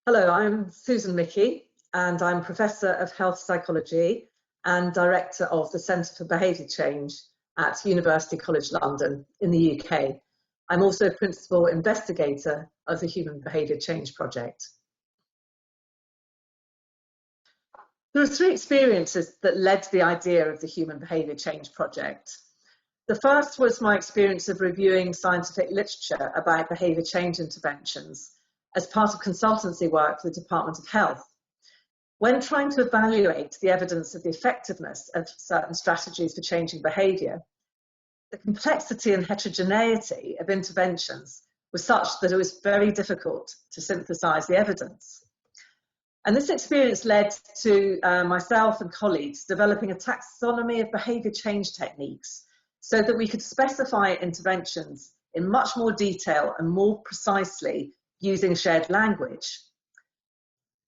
Hello, I'm Susan Michie, and I'm Professor of Health Psychology and Director of the Centre for Behaviour Change at University College London in the UK. I'm also Principal Investigator of the Human Behaviour-Change Project. There are three experiences that led to the idea of the Human Behaviour-Change Project. The first was my experience of reviewing scientific literature about behaviour change interventions as part of consultancy work for the Department of Health. When trying to evaluate the evidence of the effectiveness of certain strategies for changing behaviour, the complexity and heterogeneity of interventions was such that it was very difficult to synthesise the evidence. And this experience led to myself and colleagues developing a taxonomy of behaviour change techniques so that we could specify interventions in much more detail and more precisely using shared language.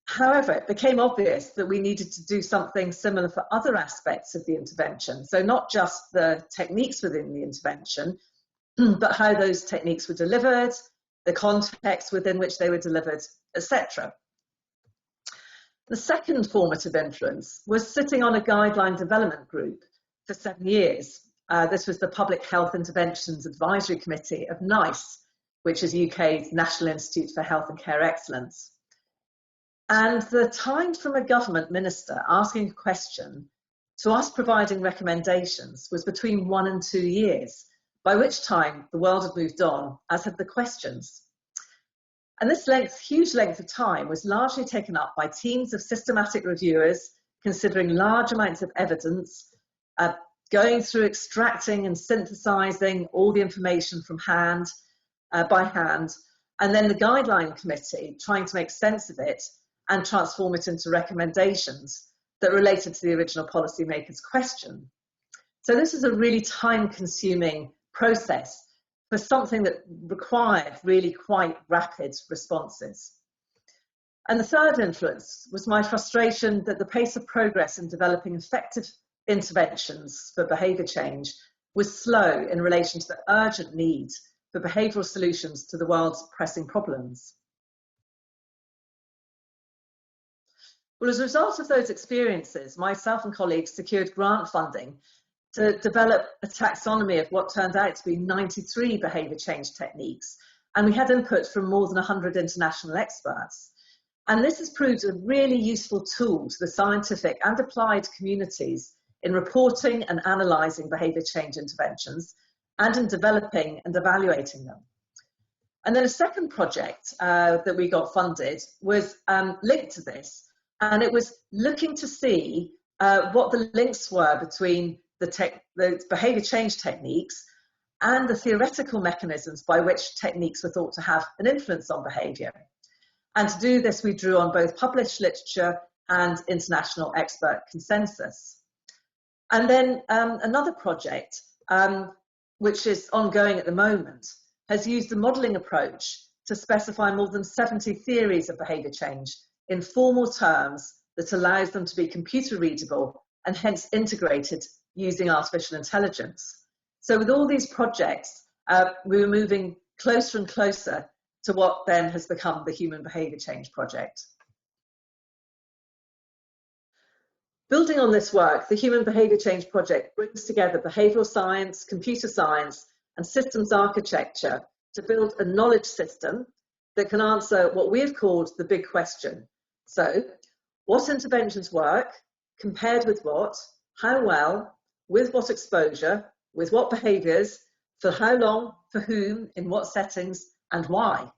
However, it became obvious that we needed to do something similar for other aspects of the intervention. So not just the techniques within the intervention, but how those techniques were delivered, the context within which they were delivered, etc. The second formative influence was sitting on a guideline development group for 7 years. This was the Public Health Interventions Advisory Committee of NICE, which is UK's National Institute for Health and Care Excellence. And the time from a government minister asking a question to us providing recommendations was between 1 and 2 years, by which time the world had moved on, as had the questions. And this huge length of time was largely taken up by teams of systematic reviewers considering large amounts of evidence, going through extracting and synthesizing all the information from by hand, and then the guideline committee trying to make sense of it and transform it into recommendations that related to the original policymaker's question. So this is a really time-consuming process for something that required really quite rapid responses. And the third influence was my frustration that the pace of progress in developing effective interventions for behaviour change was slow in relation to the urgent need for behavioural solutions to the world's pressing problems. Well, as a result of those experiences, myself and colleagues secured grant funding to develop a taxonomy of what turned out to be 93 behaviour change techniques, and we had input from more than 100 international experts. And this has proved a really useful tool to the scientific and applied communities in reporting and analysing behaviour change interventions and in developing and evaluating them. And then a second project that we got funded was linked to this, and it was looking to see what the links were between the behaviour change techniques and the theoretical mechanisms by which techniques were thought to have an influence on behaviour. And to do this, we drew on both published literature and international expert consensus. And then another project, which is ongoing at the moment, has used a modelling approach to specify more than 70 theories of behaviour change in formal terms that allows them to be computer readable and hence integrated using artificial intelligence. So with all these projects, we were moving closer and closer to what then has become the Human Behaviour Change Project. Building on this work, the Human Behaviour Change Project brings together behavioural science, computer science, and systems architecture to build a knowledge system that can answer what we have called the big question. So, what interventions work, compared with what, how well, with what exposure, with what behaviours, for how long, for whom, in what settings, and why?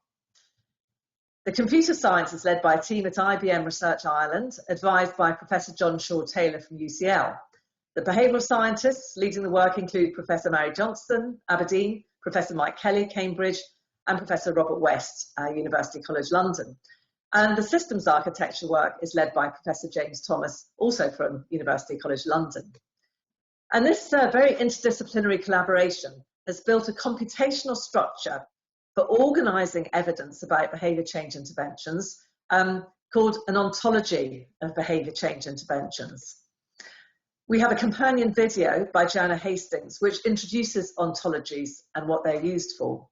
The computer science is led by a team at IBM Research Ireland, advised by Professor John Shaw-Taylor from UCL. The behavioural scientists leading the work include Professor Mary Johnston, Aberdeen, Professor Mike Kelly, Cambridge, and Professor Robert West, University College London. And the systems architecture work is led by Professor James Thomas, also from University College London. And this very interdisciplinary collaboration has built a computational structure for organising evidence about behaviour change interventions called an ontology of behaviour change interventions. We have a companion video by Joanna Hastings which introduces ontologies and what they're used for.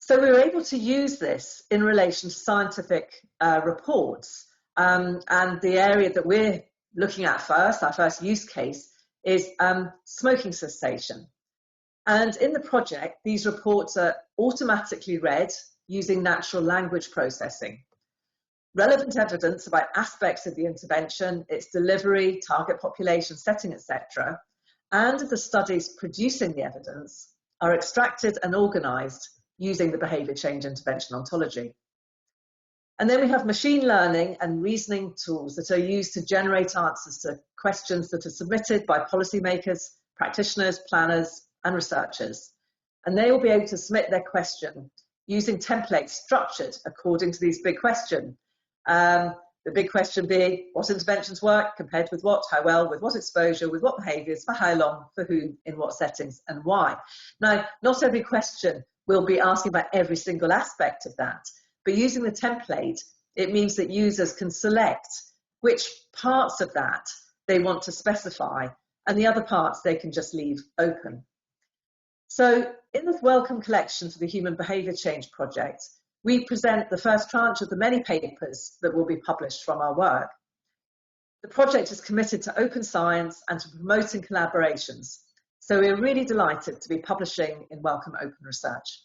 So we were able to use this in relation to scientific reports. And the area that we're looking at first, our first use case, is smoking cessation. And in the project, these reports are automatically read using natural language processing. Relevant evidence about aspects of the intervention, its delivery, target population setting, etc., and the studies producing the evidence are extracted and organised using the behaviour change intervention ontology. And then we have machine learning and reasoning tools that are used to generate answers to questions that are submitted by policymakers, practitioners, planners, and researchers. And they will be able to submit their question using templates structured according to these big questions. The big question being, what interventions work, compared with what, how well, with what exposure, with what behaviours, for how long, for whom, in what settings, and why. Now, not every question will be asking about every single aspect of that, but using the template, it means that users can select which parts of that they want to specify, and the other parts they can just leave open. So in the Wellcome collection for the Human Behaviour Change Project, we present the first tranche of the many papers that will be published from our work. The project is committed to open science and to promoting collaborations. So we're really delighted to be publishing in Wellcome Open Research.